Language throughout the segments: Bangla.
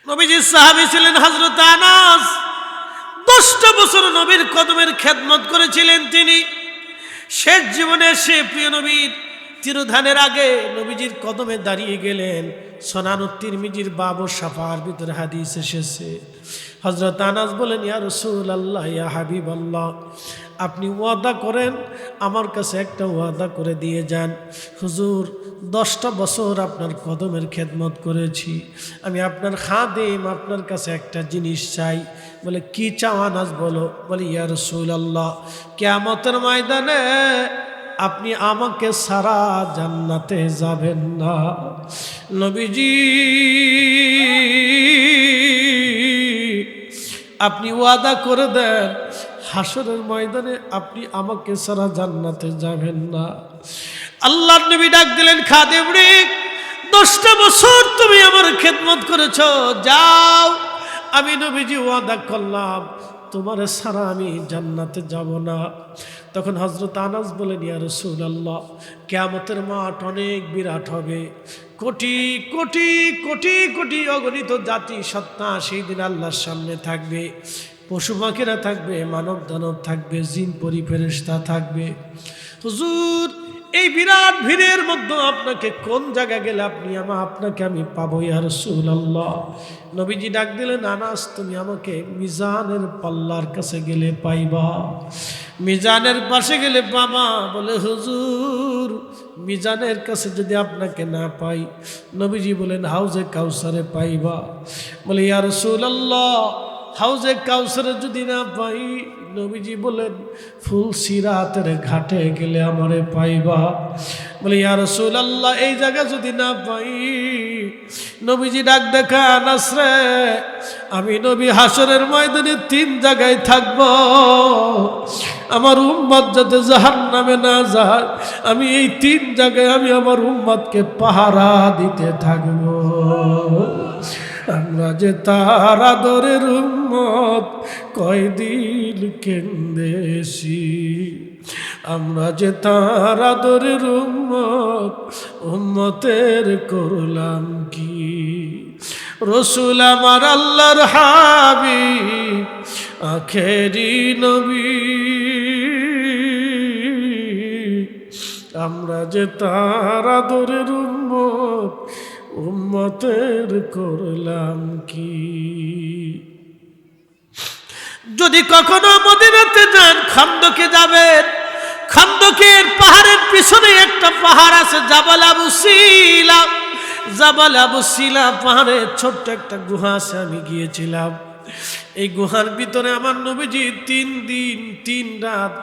নবীজির সাহাবী ছিলেন হযরত আনাস। 10টা বছর নবীর কদমের খেদমত করেছিলেন তিনি। শেষ জীবনে সে প্রিয় নবীর তিরোধানের আগে নবীজির কদমে দাঁড়িয়ে গেলেন। সুনানুত তিরমিজির বাবু শাফার ভিতরে হাদিস এসেছে, হযরত আনাস বলেন, ইয়া রাসূলুল্লাহ, ইয়া হাবিবাল্লাহ, আপনি ওয়াদা করেন, আমার কাছে একটা ওয়াদা করে দিয়ে যান। হুজুর, 10টা বছর আপনার কদমের খেদমত করেছি, আমি আপনার খাদেম, আপনার কাছে একটা জিনিস চাই। বলে, কি চাও আনাস, বলো। বলে, ইয়া রাসূলুল্লাহ, কিয়ামতের ময়দানে আপনি আমাকে সারা জান্নাতে যাবেন না। নবীজি, আপনি ওয়াদা করে দেন, হাসরের ময়দানে আপনি আমাকে সারা জান্নাতে যাবেন না। আল্লাহর নবী ডাক দিলেন, খাদেম রে, 10টা বছর তুমি আমার খেদমত করেছো, যাও, আমি নবীজি ওয়াদা করলাম তোমার সারা আমি জান্নাতে যাব না। তখন হযরত আনাস বলেন, ইয়া রাসূলুল্লাহ, কিয়ামতের মাঠ অনেক বিরাট হবে, কোটি কোটি কোটি কোটি অগণিত জাতি সত্তা সেই দিন আল্লাহর সামনে থাকবে, পশু পাখিরা থাকবে, মানব দানব থাকবে, জিন পরি ফেরেশতা থাকবে। হুজুর, এই বিরাট ভিড়ের মধ্যে আপনাকে কোন জায়গা গেলে আপনাকে আমি পাবো ইয়া রাসূলুল্লাহ? নবীজি ডাক দিলেন, আনাস, তুমি আমাকে মিজানের পাল্লার কাছে গেলে পাইবা, মিজানের পাশে গেলে পাবা। বলে, হুজুর, মিজানের কাছে যদি আপনাকে না পাই, নবীজি বলেন, হাউজে কাউসারে পাইবা। বলে, ইয়া রাসূলুল্লাহ, হাউজে কাউসারে যদি না পাই, নবীজি বলেন, ফুল সিরাতের ঘাটে গেলে আমারে পাইবা। বলে, ইয়া রাসূলুল্লাহ, এই জায়গা যদি না পাই, নবীজি ডাক দেখা, আনাস রে, আমি নবী হাসরের ময়দানে 3 জায়গায় থাকব, আমার উম্মত যাতে জাহান্নামে না যায়, আমি এই 3 জায়গায় আমি আমার উম্মতকে পাহারা দিতে থাকব। আমরা যে তার আদরের উম্মত, কয়দিন কেন্দেছি, আমরা যে তার আদরের উম্মত, উম্মতের করলাম কি? রসুল আমার আল্লাহর হাবিব, আখেরি নবী, আমরা যে তার আদরের উম্মত, উম্মতের করলাম কি? যদি কখনো মদিনাতে যান, খান্দকে যাবেন, খান্দকের পাহাড়ের পিছনে একটা পাহাড় আছে, জাবাল আবু সিলা। জাবাল আবু সিলা পাহাড়ে ছোট্ট একটা গুহা আছে, আমি গিয়েছিলাম। এই গুহার ভিতরে আমার নবীজি 3 দিন 3 রাত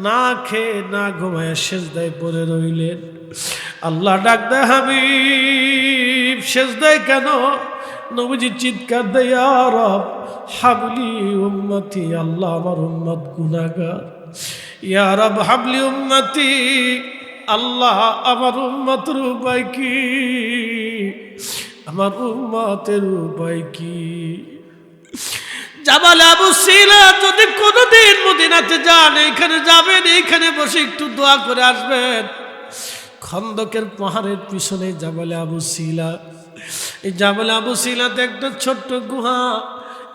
না খেয়ে না ঘুমায় সিজদায় পড়ে রইলেন। আল্লাহ ডাক দেয়, হাবিব সিজদায় কেন? নবীজি চিৎকার দেয়, ইয়া রব হাবলি উম্মতি, আল্লাহ আমার উম্মত গুনাহগার, ইয়া রব হাবলি উম্মতি, আল্লাহ আমার উম্মতের উপায় কি? আমার উম্মতের উপায় কি? জাবাল আবু সিলা, যদি কোনোদিন মদিনাতে যান, এইখানে যাবেন, এইখানে বসে একটু দোয়া করে আসবেন। খন্দকের পাহাড়ের পিছনে জাবাল আবু সিলা। এই জাবাল আবু সিলাতে একটা ছোট্ট গুহা।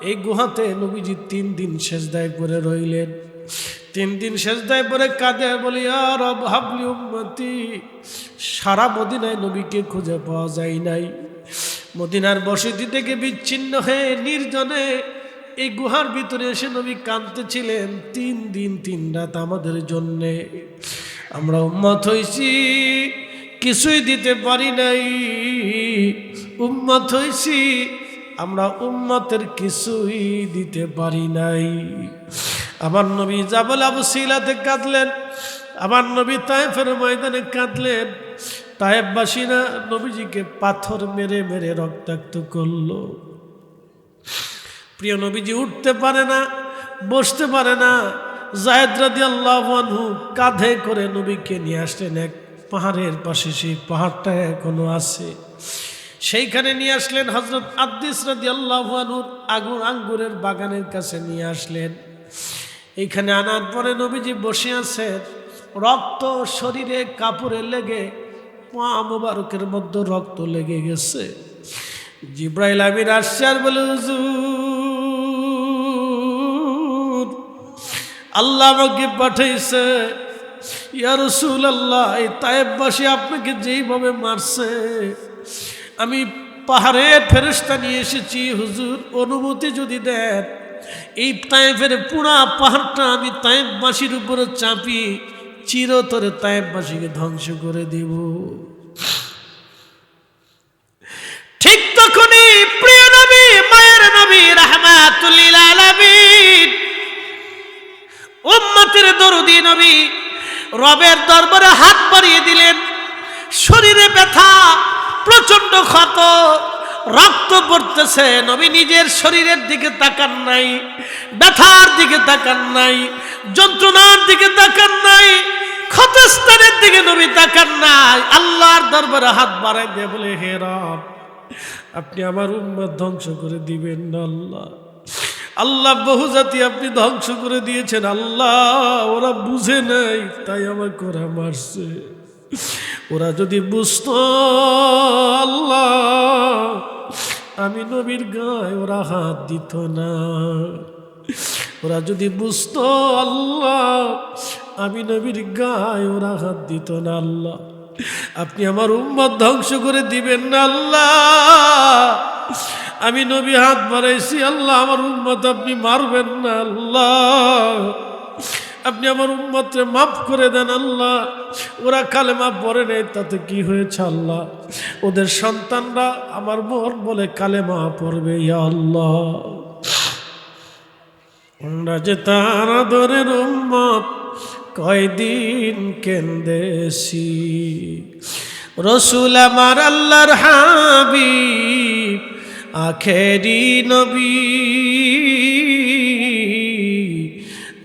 এই গুহাতে নবীজি 3 দিন সিজদায় পড়ে রইলেন। 3 দিন সিজদায় পড়ে কাঁদে, বলি, ইয়া রব হাবলি উম্মতি। সারা মদিনায় নবীকে খুঁজে পাওয়া যায় নাই। মদিনার বসতি থেকে বিচ্ছিন্ন হয়ে নির্জনে এই গুহার ভিতরে এসে নবী কাঁদতেছিলেন 3 দিন 3 রাত আমাদের জন্যে। আমরা উম্মত হইছি, কিছুই দিতে পারি নাই। উম্মত হইছি, আমরা উম্মতের কিছুই দিতে পারি নাই। আমার নবী জাবাল আবু সিলাতে কাঁদলেন, আমার নবী তায়েফের ময়দানে কাঁদলেন। তায়েফবাসীরা নবীজিকে পাথর মেরে মেরে রক্তাক্ত করলো। প্রিয় নবীজি উঠতে পারে না, বসতে পারে না। যায়েদ রাদিয়াল্লাহু আনহু কাঁধে করে নবীকে নিয়ে আসলেন এক পাহাড়ের পাশে, সেই পাহাড়টা এখনো আছে, সেইখানে নিয়ে আসলেন। হযরত আদ্দিস রাদিয়াল্লাহু আনহুর আঙ্গুরের বাগানের কাছে নিয়ে আসলেন। এইখানে আনার পরে নবীজি বসে আছেন, রক্ত শরীরে কাপড়ে লেগে পা মোবারকের মধ্যে রক্ত লেগে গেছে। জিব্রাইল আমিন আসছে আর বলে, হুজুর আল্লাহ আমাকে পাঠাইছে, ইয়া রাসূলুল্লাহ, এই তায়েববাসী আপনাকে যেইভাবে মারছে আমি পাহাড়ের ফেরেশতা নিয়ে এসেছি, হুজুর অনুমতি যদি দেন এই তায়েফের পুরা পাহাড়টা আমি তায়েববাসীর উপরে চাপি চিরতরে তায়েববাসীকে ধ্বংস করে দিব। ঠিক তখনই প্রিয় নবী, মায়ের নবী, রাহমাতুল লিল আলামিন, উম্মতের দরদি নবী রবের দরবারে হাত বাড়িয়ে দিলেন। শরীরে ব্যথা, প্রচন্ড ক্ষত, রক্ত পড়তেছে। নবী নিজের শরীরের দিকে তাকান নাই, ব্যথার দিকে তাকান নাই, যন্ত্রণার দিকে তাকান নাই, ক্ষতস্থানের দিকে নবী তাকান নাই। আল্লাহর দরবারে হাত বাড়াই দিয়ে বলে, হে রব, আপনি আমার উম্মত ধ্বংস করে দিবেন না। আল্লাহ, আল্লাহ বহু জাতি আপনি ধ্বংস করে দিয়েছেন। আল্লাহ, ওরা বুঝে নাই তাই আমাকে ওরা মারছে। ওরা যদি বুঝতো আল্লাহ, আমি নবীর গায়ে ওরা হাত দিত না। ওরা যদি বুঝতো আল্লাহ, আমি নবীর গায়ে ওরা হাত দিত না। আল্লাহ, আপনি আমার উম্মত ধ্বংস করে দিবেন না। আল্লাহ, আমি নবী হাত বাড়াইছি, আল্লাহ আমার উম্মত আপনি মারবেন না। আল্লাহ, আপনি আমার উম্মতকে মাফ করে দেন। আল্লাহ, ওরা কালেমা পড়ে নেই তাতে কি হয়েছে? আল্লাহ, ওদের সন্তানরা আমার মন বলে কালেমা পড়বে। ইয়া আল্লাহ, আমরা যে তার আদরের উম্মত কয়দিন কেন্দেছি। রসুল আমার আল্লাহর হাবিব, আখেরি নবী,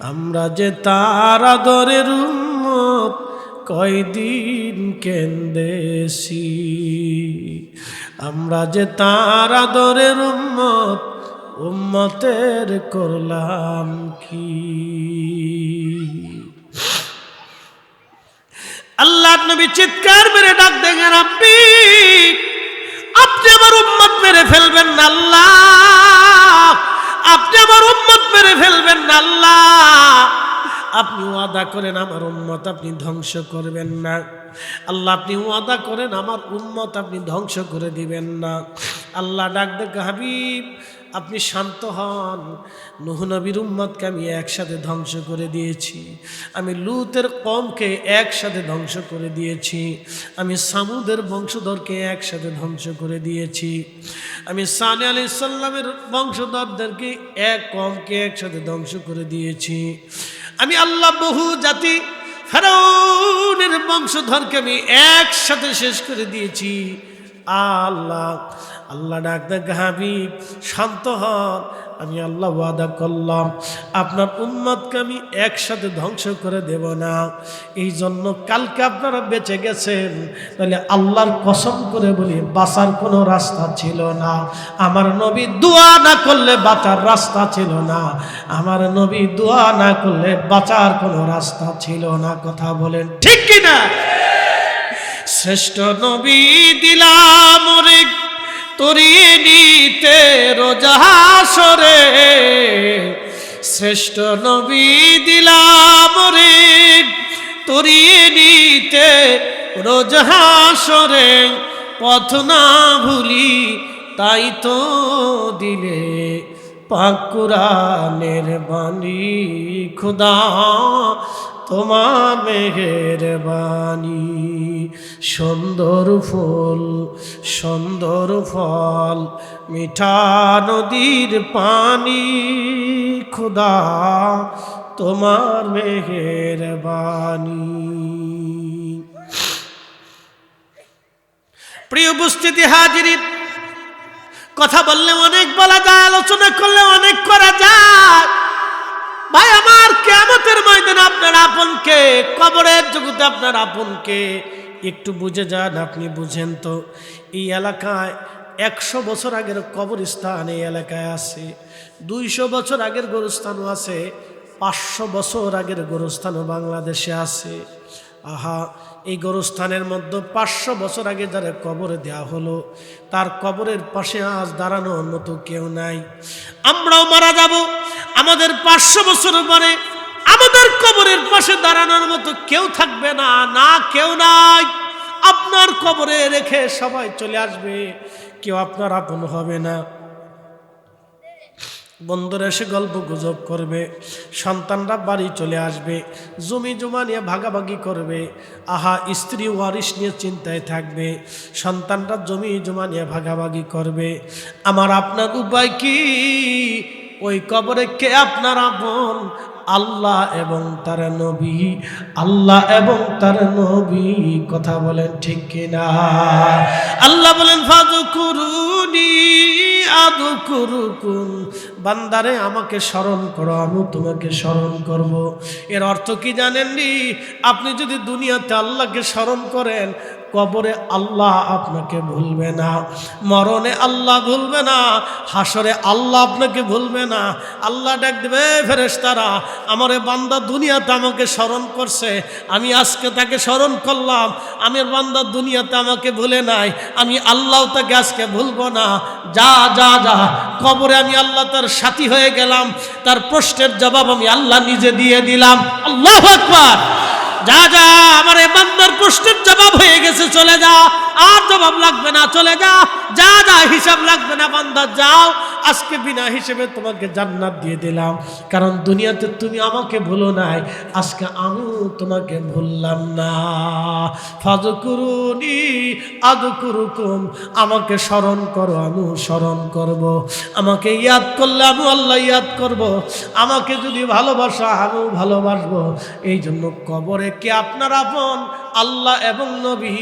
আমরা যে তার আদরের উম্মত কয়দিন কেন্দেছি। আমরা যে তার আদরের উম্মত, উম্মতের করলাম কি? আল্লাহ নবী চিৎকার মেরে ডাক দেখেন, আপনি আমার উম্মত মেরে ফেলবেন না। আল্লাহ, আপনি আমার উম্মত মেরে ফেলবেন না। আল্লাহ, আপনি ওয়াদা করেন আমার উম্মত আপনি ধ্বংস করবেন না। আল্লাহ, আপনি ওয়াদা করেন আমার উম্মত আপনি ধ্বংস করে দিবেন না। আল্লাহ ডাক দেখে, হাবিব আপনি শান্ত হন। নূহ নবীর উম্মতকে আমি একসাথে ধ্বংস করে দিয়েছি, আমি লূতের কওমকে একসাথে ধ্বংস করে দিয়েছি, আমি সামুদের বংশধরকে একসাথে ধ্বংস করে দিয়েছি, আমি সালেহ আলাইহিস সালামের বংশধরদেরকে এক কওমকে একসাথে ধ্বংস করে দিয়েছি। আমি আল্লাহ বহু জাতি ফেরাউনের বংশধরকে আমি একসাথে শেষ করে দিয়েছি। আল্লাহ, আল্লাহ ডাক দেখ, হাবিব শান্ত হন। আমি আল্লাহ ওয়াদা করলাম আপনার উম্মতকে আমি একসাথে ধ্বংস করে দেব না। এই জন্য কালকে আপনারা বেঁচে গেছেন, তাহলে আল্লাহর কসম করে বলি বাঁচার কোনো রাস্তা ছিল না। আমার নবী দোয়া না করলে বাঁচার রাস্তা ছিল না। আমার নবী দোয়া না করলে বাঁচার কোনো রাস্তা ছিল না। কথা বলেন ঠিক কিনা? শ্রেষ্ঠ নবী দিলাম ওরে তরিয়ে নিতে রোজ হাসরে, শ্রেষ্ঠ নবী দিলাম ওরে তরিয়ে নিতে রোজ হাসরে, পথ না ভুলি তাই তো দিলে পাক কুরআনের বাণী। খুদা তোমার মেহেরবানি, সুন্দর ফুল সুন্দর ফল মিঠা নদীর পানি, খুদা তোমার মেহেরবানি। প্রিয় উপস্থিতি হাজিরিন, কথা বললে অনেক বলা যায়, আলোচনা করলে অনেক করা যায়। ভাই আমার, কিয়ামতের ময়দানে আপনার আপনকে, কবরের জগতে আপনার আপনকে একটু বুঝে যান। আপনি বুঝেন তো এই এলাকায় 100 বছর আগের কবরস্থান এই এলাকায় আছে, 200 বছর আগের গোরস্থানও আছে, 500 বছর আগের গোরস্থানও বাংলাদেশে আছে। আহা, এই গোরস্থানের মধ্যে 500 বছর আগে যারা কবরে দেয়া হলো, তার কবরের পাশে আজ দাঁড়ানোর মতো কেউ নাই। আমরাও মারা যাব, আমাদের 500 বছর পরে আমাদের কবরের পাশে দাঁড়ানোর মতো কেউ থাকবে না, না কেউ নাই। আপনার কবরে রেখে সবাই চলে আসবে, কেউ আপনার আপন হবে না। বন্ধুরা এসে গল্প গুজব করবে, সন্তানরা বাড়ি চলে আসবে, জমি জমা নিয়ে ভাগাভাগি করবে। আহা, স্ত্রী ওয়ারিশ নিয়ে চিন্তায় থাকবে, সন্তানরা জমি জমা নিয়ে ভাগাভাগি করবে। আমার আপনার উপায় কি? ওই কবরে কে আপনার আপন? আল্লাহ এবং তার নবী, আল্লাহ এবং তার নবী। কথা বলেন ঠিক কিনা? আল্লাহ বলেন ফাযকুরুনি আযকুরুকুম, বান্দারে আমাকে স্মরণ করো, আমি তোমাকে স্মরণ করব। এর অর্থ কি জানেননি? আপনি যদি দুনিয়াতে আল্লাহকে স্মরণ করেন, কবরে আল্লাহ আপনাকে ভুলবে না, মরণে আল্লাহ ভুলবে না, হাসরে আল্লাহ আপনাকে ভুলবে না। আল্লাহ ডাক দেবে, ফেরেশতারা আমার বান্দা দুনিয়াতে আমাকে স্মরণ করছে, আমি আজকে তাকে স্মরণ করলাম। আমার বান্দা দুনিয়াতে আমাকে ভুলে নাই, আমি আল্লাহ তাকে আজকে ভুলবো না। যা যা যা, কবরে আমি আল্লাহ তার সাথী হয়ে গেলাম, তার প্রশ্নের জবাব আমি আল্লাহ নিজে দিয়ে দিলাম। আল্লাহু আকবার। যা যা, আমার এই বান্দার প্রশ্নের জবাব হয়ে গেছে, চলে যা, আর জবাব লাগবে না, চলে যা, যা যা, হিসাব লাগবে না, বান্দা যাও, আজকে বিনা হিসেবে তোমাকে জান্নাত দিয়ে দিলাম। কারণ দুনিয়াতে তুমি আমাকে ভুলো নাই, আজকে আমিও তোমাকে ভুললাম না। ফাযকুরুনি আযকুরুকুম, আমাকে স্মরণ করো, আমিও স্মরণ করব। আমাকে ইয়াদ করলে আমি আল্লাহ ইয়াদ করব, আমাকে যদি ভালোবাসা আমিও ভালোবাসবো। এই জন্য কবরে কে আপনার আপন? আল্লাহ এবং নবী,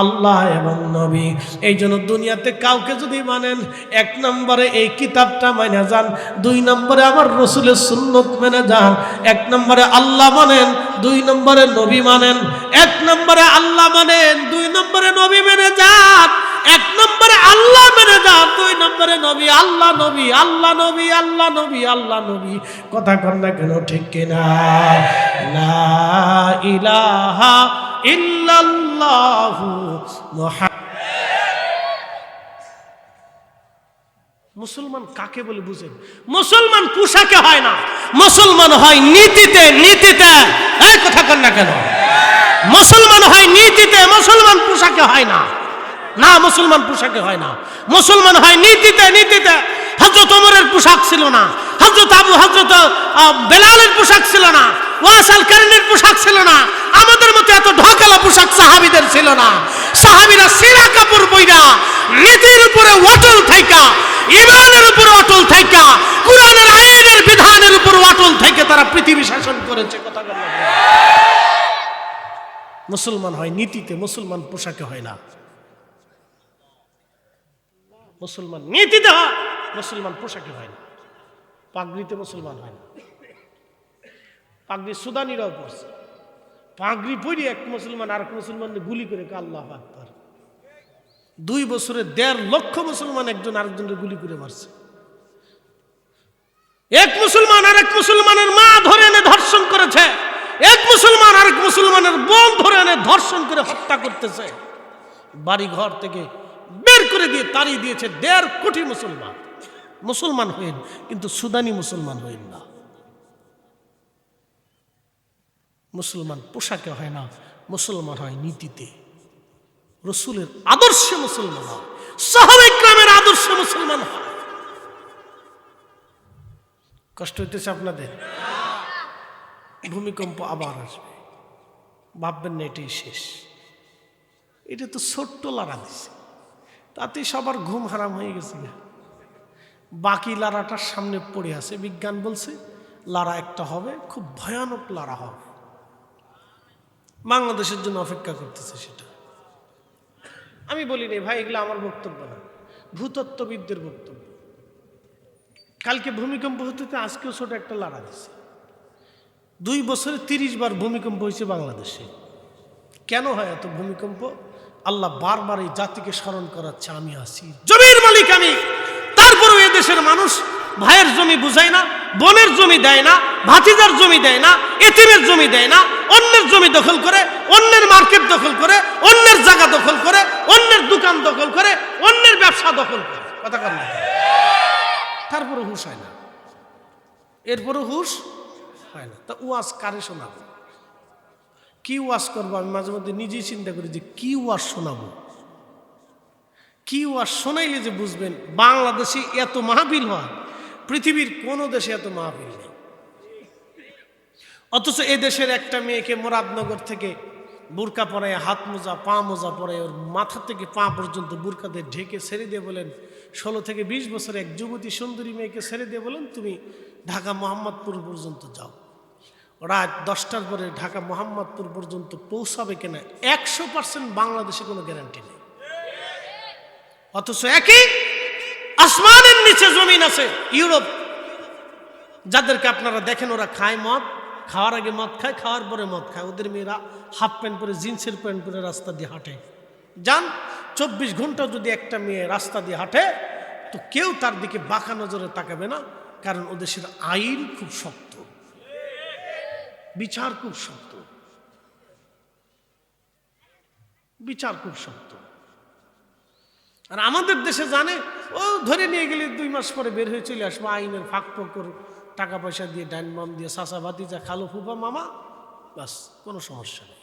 আল্লাহ এবং নবী। এই জন্য দুনিয়াতে কাউকে যদি মানেন, 1 নম্বরে এই কিতাবটা মেনে যান, 2 নম্বরে আমার রসুলের সুন্নত মেনে যান। 1 নম্বরে আল্লাহ মানেন, 2 নম্বরে নবী মানেন। 1 নম্বরে আল্লাহ মানেন, 2 নম্বরে নবী মেনে যান। 1 নম্বরে আল্লাহ মেনে যান, 2 নম্বরে নবী। আল্লাহ নবী, আল্লাহ নবী, আল্লাহ নবী, আল্লাহ নবী। কথা কন না কেন? ঠিক কিনা? লা ইলাহা ইল্লাল্লাহু মুসলমান কাকে বলে বুঝেন? মুসলমান পোশাকে হয় না, মুসলমান হয় নীতিতে। নীতিতে, এই কথা কন না কেন? মুসলমান হয় নীতিতে, মুসলমান পোশাকে হয় না। না, মুসলমান পোশাকে হয় না, মুসলমান হয় নীতিতে। নীতিতে হযরত ওমরের পোশাক ছিল না, হযরত বেলালের পোশাক ছিল না, ওয়াসাল কারীনের পোশাক ছিল না, আমাদের মতো এত ঢাকালা পোশাক সাহাবীদের ছিল না। সাহাবীরা সিরা কাপড় পইরা নীতির উপরে অটল থাইকা, ঈমানের উপরে অটল থাইকা, কুরআনের আইনের বিধানের উপর অটল থাইকা তারা পৃথিবী শাসন করেছে। কথা বলেন। মুসলমান হয় নীতিতে, মুসলমান পোশাকে হয় না। মুসলমান নীতিতে হয়, মুসলমান পোশাকে হয় না। পাগড়িতে মুসলমান হয় না। পাগড়ি সুদানিরাও পড়ছে, পাগড়ি পরে এক মুসলমান আর এক মুসলমানকে গুলি করে, আল্লাহু আকবার। 2 বছরে 1.5 লক্ষ মুসলমান একজন আরেকজনকে গুলি করে মারছে। এক মুসলমান আর এক মুসলমানের মা ধরে এনে ধর্ষণ করেছে, এক মুসলমান আর এক মুসলমানের বোন ধরে এনে ধর্ষণ করে হত্যা করতেছে। বাড়ি ঘর থেকে বের করে দিয়ে তাড়িয়ে দিয়েছে 1.5 কোটি মুসলমান। মুসলমান হইন, কিন্তু সুদানি মুসলমান হইন না। মুসলমান পোশাকে হয় না, মুসলমান হয় নীতিতে। রসুলের আদর্শে মুসলমান হয়, সাহাবা ইকরামের আদর্শে মুসলমান হয়। কষ্ট হইতেছে আপনাদের? ভূমিকম্প আবার আসবে, ভাববেন না এটাই শেষ। এটা তো ছোট্ট লাড়া দিছে, তাতে সবার ঘুম হারাম হয়ে গেছে। বাকি লাড়াটার সামনে পড়ে আছে। বিজ্ঞান বলছে লাড়া একটা হবে, খুব ভয়ানক লাড়া হবে। বাংলাদেশের জন্য অপেক্ষা করতেছে সেটা। আমি বলি রে ভাই, এগুলো আমার বক্তব্য না, ভূতত্ত্ববিদদের বক্তব্য। কালকে ভূমিকম্প হতে, আজকেও ছোট একটা লাড়া দিছে। 2 বছরে 30 বার ভূমিকম্প হয়েছে বাংলাদেশে। কেন হয় এত ভূমিকম্প? আল্লাহ বারবার এই জাতিকে স্মরণ করাচ্ছে, আমি আছি, জমির মালিক আমি। তারপরেও এদেশের মানুষ ভাইয়ের জমি বুঝায় না, বোনের জমি দেয় না, ভাতিজার জমি দেয় না, এতিমের জমি দেয় না, অন্যের জমি দখল করে, অন্যের মার্কেট দখল করে, অন্যের জায়গা দখল করে, অন্যের দোকান দখল করে, অন্যের ব্যবসা দখল করে। কথা কর না, তারপরে হুঁশ হয় না, এরপরে হুঁশ হয় না। তা ওয়াজ কারে শোনাবো, কি ওয়াজ করবো? আমি মাঝে মধ্যে নিজেই চিন্তা করি যে কি ওয়াজ শোনাবো, কি ওয়াজ শোনাইলে যে বুঝবেন। বাংলাদেশে এত মাহফিল হয়, পৃথিবীর কোনো দেশে এত মাহফিল নেই। অথচ এ দেশের একটা মেয়েকে মুরাদনগর থেকে বুরকা পরায়, হাত মোজা পা মোজা পরায়, ওর মাথা থেকে পা পর্যন্ত বুরকাতে ঢেকে ছেড়ে দিয়ে বলেন, 16 থেকে 20 বছরের এক যুবতী সুন্দরী মেয়েকে ছেড়ে দিয়ে বলেন তুমি ঢাকা মোহাম্মদপুর পর্যন্ত যাও। রাত 10টার পরে ঢাকা মোহাম্মদপুর পর্যন্ত পৌঁছাবে কিনা 100% বাংলাদেশে কোনো গ্যারান্টি নেই। অথচ একই আসমানের নিচে জমিন আছে ইউরোপ, যাদেরকে আপনারা দেখেন ওরা খায় মদ, খাওয়ার আগে মদ খায়, খাওয়ার পরে মদ খায়। ওদের মেয়েরা হাফ প্যান্ট পরে, জিন্সের প্যান্ট পরে রাস্তা দিয়ে হাঁটে। যান 24 ঘন্টা যদি একটা মেয়ে রাস্তা দিয়ে হাঁটে তো কেউ তার দিকে বাঁকা নজরে তাকাবে না, কারণ ওদের আইন খুব শক্ত, বিচার খুব শক্ত, বিচার খুব শক্ত। আর আমাদের দেশে জানে ও ধরে নিয়ে গেলে 2 মাস পরে বের হয়ে চলে আসবো, আইনের ফাঁক ফোকর, টাকা পয়সা দিয়ে, ডাইন বাম দিয়ে, চাচা ভাতিজা, খালু ফুফা মামা, বাস, কোনো সমস্যা নেই।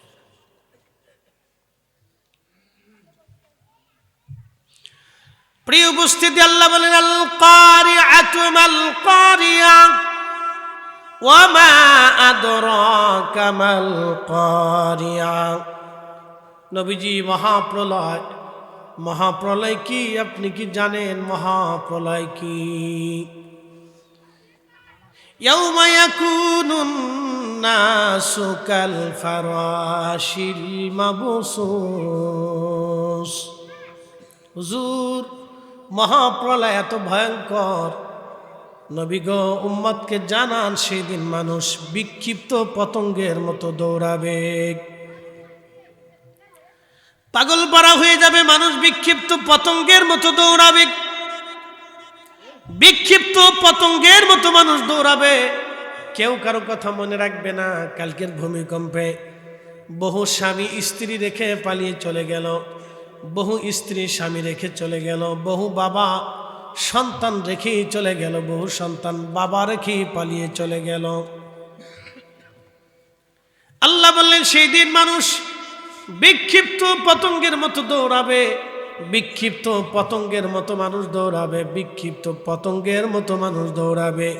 প্রিয় উপস্থিতি, আল্লাহ বলেন আল কারিআতু মাল কারিয়া ওয়া মা আদরাকা মাল কারিয়া। নবীজি, মহাপ্রলয়, মহাপ্রলয় কি আপনি কি জানেন? মহাপ্রলয় কি? ইয়াউমা ইয়াকুনুন নাসু কাল ফারাশিল মাবসুস। হুজুর, মহাপ্রলয় এত ভয়ঙ্কর, নবী গো উম্মতকে জানান সেদিন মানুষ বিক্ষিপ্ত পতঙ্গের মতো দৌড়াবে, পাগল পারা হয়ে যাবে মানুষ, বিক্ষিপ্ত পতঙ্গের মতো দৌড়াবে, বিক্ষিপ্ত পতঙ্গের মতো মানুষ দৌড়াবে। কেউ কারো কথা মনে রাখবে না। কালকের ভূমিকম্পে বহু স্বামী স্ত্রী রেখে পালিয়ে চলে গেল, বহু স্ত্রী স্বামী রেখে চলে গেল, বহু বাবা সন্তান রেখেই চলে গেল, বহু সন্তান বাবা রেখেই পালিয়ে চলে গেল। আল্লাহ বললেন সেই দিন মানুষ বিক্ষিপ্ত পতঙ্গের মতো দৌড়াবে, বিক্ষিপ্ত পতঙ্গের মতো মানুষ দৌড়াবে, বিক্ষিপ্ত পতঙ্গের মতো মানুষ দৌড়াবে।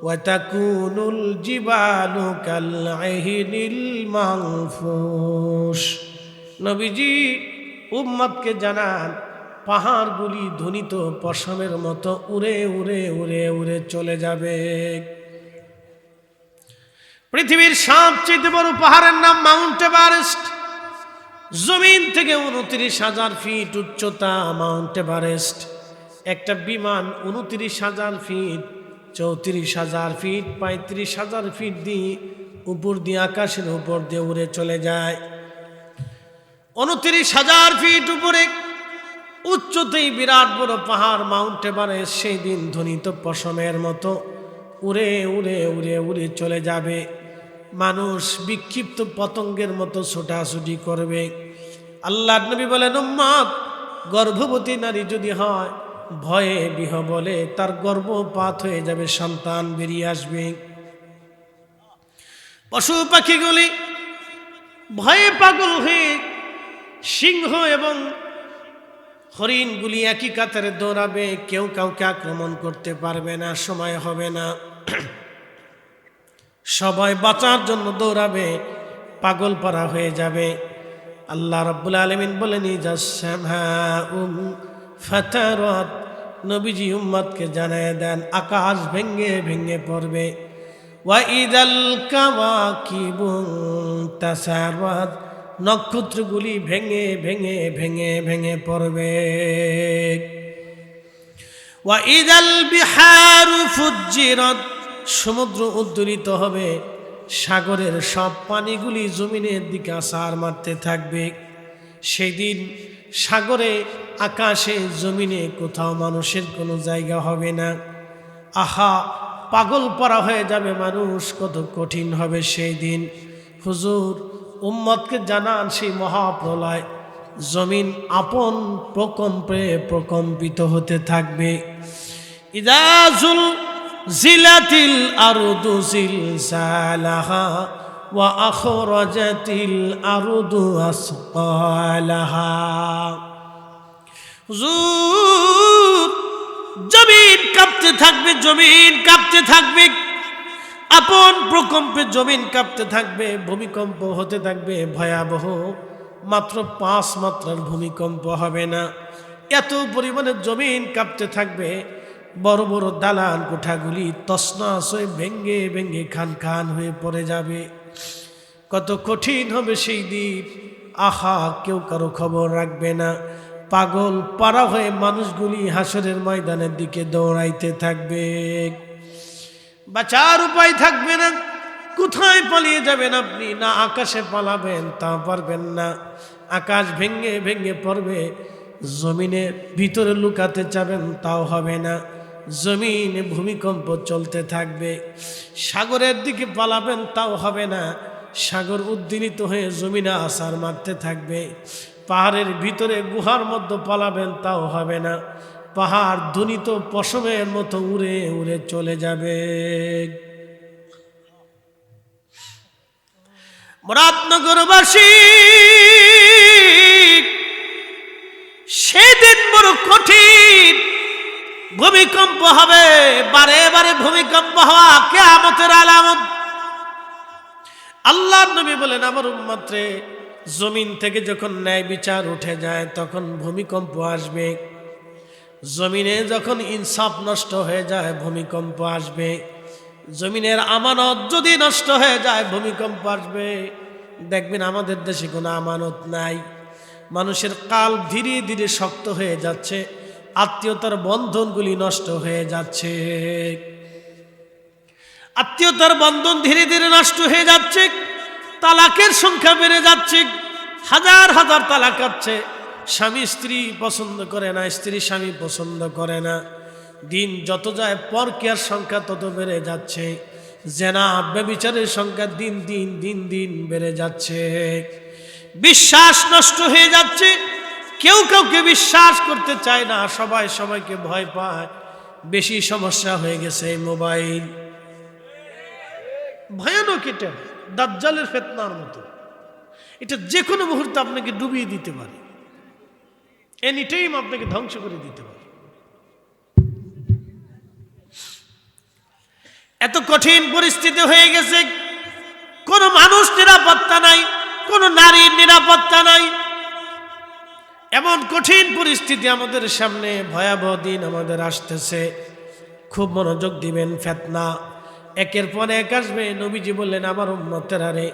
ওয়াতাকুনুল জিবালু কাল আহিনিল মানফুস। নবীজি উম্মতকে জানান পাহাড়গুলি ধ্বনিত পশমের মতো উড়ে উড়ে উড়ে উড়ে চলে যাবে। পৃথিবীর সবচেয়ে বড় পাহাড়ের নাম মাউন্ট এভারেস্ট। জমিন থেকে 29,000 ফিট উচ্চতা মাউন্ট এভারেস্ট। একটা বিমান 29,000 ফিট, 34,000 ফিট, 35,000 ফিট দিয়ে উপর দিয়ে, আকাশের উপর দিয়ে উড়ে চলে যায়। 29,000 ফিট উপরে উচ্চতেই বিরাট বড় পাহাড় মাউন্ট এভারেস্ট সেই দিন ধ্বনিত পশমের মতো উড়ে উড়ে উড়ে উড়ে চলে যাবে। মানুষ বিক্ষিপ্ত পতঙ্গের মতো ছোটাছুটি করবে। আল্লাহর নবী বলেন, উম্মত, গর্ভবতী নারী যদি হয় ভয়ে বিহবলে তার গর্ভপাত হয়ে যাবে, সন্তান বেরিয়ে আসবে। পশু পাখিগুলি ভয়ে পাগল হয়ে সিংহ এবং হরিণগুলি একই কাতারে দৌড়াবে, কেউ কাউকে আক্রমণ করতে পারবে না, সময় হবে না, সবাই বাঁচার জন্য দৌড়াবে, পাগল পারা হয়ে যাবে। আল্লাহ রাব্বুল আলামিন বলেন, ফাতারাত, নবীজি উম্মতকে জানায় দেন আকাশ ভেঙে ভেঙে পড়বে। ওয়া ইদাল কাওয়াকিবু তাসারাত, নক্ষত্রগুলি ভেঙে ভেঙে ভেঙে ভেঙে পড়বে। ওয়া ইদাল বিহারু ফুজ্জিরাত, সমুদ্র উদ্দোলিত হবে, সাগরের সব পানিগুলি জমিনের দিকে আছাড় মারতে থাকবে। সেই দিন সাগরে, আকাশে, জমিনে কোথাও মানুষের কোনো জায়গা হবে না। আহা, পাগল পরা হয়ে যাবে মানুষ, কত কঠিন হবে সেই দিন। হুজুর উম্মতকে জানান সেই মহাপ্রলয়, জমিন আপন প্রকম্পে প্রকম্পিত হতে থাকবে। ইদাজুল জিলাতিল আরদু জিলজালাহা ওয়া আখরাজাতিল আরদু আসকালাহা। হুজুর জমিন কাঁপতে থাকবে, জমিন কাঁপতে থাকবে, আপন প্রকম্পে জমিন কাঁপতে থাকবে, ভূমিকম্প হতে থাকবে ভয়াবহ। মাত্র 5 মাত্রার ভূমিকম্প হবে না, এত পরিমাণে জমিন কাঁপতে থাকবে। বড় বড় দালান কোঠাগুলি তছনছ হয়ে ভেঙ্গে ভেঙ্গে খান খান হয়ে পড়ে যাবে। কত কঠিন হবে সেই দিন। আহা, কেউ কারো খবর রাখবে না। পাগল পারা হয়ে মানুষগুলি হাসরের ময়দানের দিকে দৌড়াইতে থাকবে। বাঁচার উপায় থাকবে না। কোথায় পালিয়ে যাবেন আপনি? না আকাশে পালাবেন, তা পারবেন না। আকাশ ভেঙ্গে ভেঙ্গে পড়বে। জমিনের ভিতরে লুকাতে চাবেন, তাও হবে না। জমিনে ভূমিকম্প চলতে থাকবে। সাগরের দিকে পালাবেন, তাও হবে না। সাগর উদ্দিনিত হয়ে জমিনে আছাড় মারতে থাকবে। পাহাড়ের ভিতরে গুহার মধ্যে পালাবেন, তাও হবে না। পাহাড় ধ্বনিত পশমের মতো উড়ে উড়ে চলে যাবে। মুরাদনগরবাসী, সেদিন বড় কঠিন ভূমিকম্প হবে। বারে বারে ভূমিকম্প হওয়া কিয়ামতের আলামত। আল্লাহর নবী বলেন, আমার উম্মতরে, জমিন থেকে যখন ন্যায় বিচার উঠে যায় তখন ভূমিকম্প আসবে। জমিনে যখন ইনসাফ নষ্ট হয়ে যায় ভূমিকম্প আসবে। জমিনের আমানত যদি নষ্ট হয়ে যায় ভূমিকম্প আসবে। দেখবেন আমাদের দেশে কোনো আমানত নাই। মানুষের কাল ধীরে ধীরে শক্ত হয়ে যাচ্ছে। আত্মীয়তার বন্ধনগুলি নষ্ট হয়ে যাচ্ছে। আত্মীয়তার বন্ধন ধীরে ধীরে নষ্ট হয়ে যাচ্ছে। তালাকের সংখ্যা বেড়ে যাচ্ছে। হাজার হাজার তালাক আছে। স্বামী স্ত্রী পছন্দ করে না, স্ত্রী স্বামী পছন্দ করে না। দিন যত যায় পরকীয়ার সংখ্যা তত বেড়ে যাচ্ছে। জেনা ব্যভিচারের সংখ্যা দিন দিন দিন দিন বেড়ে যাচ্ছে। বিশ্বাস নষ্ট হয়ে যাচ্ছে। কেউ কাউকে বিশ্বাস করতে চায় না। সবাই সবাইকে ভয় পায়। বেশি সমস্যা হয়ে গেছে মোবাইল। ভয়ানক এটা, দাজ্জালের ফিতনার মতো। এটা যে কোনো মুহূর্তে আপনাকে ডুবিয়ে দিতে পারে। এনি টাইম আপনাকে ধ্বংস করে দিতে পারে। এত কঠিন পরিস্থিতি হয়ে গেছে। কোনো মানুষ নিরাপত্তা নাই, কোনো নারীর নিরাপত্তা নাই। এমন কঠিন পরিস্থিতি আমাদের সামনে, ভয়াবহ দিন আমাদের আসতেছে। খুব মনোযোগ দিবেন। ফিতনা একের পর এক আসবে। নবীজি বললেন, আমার উম্মতেরা রে,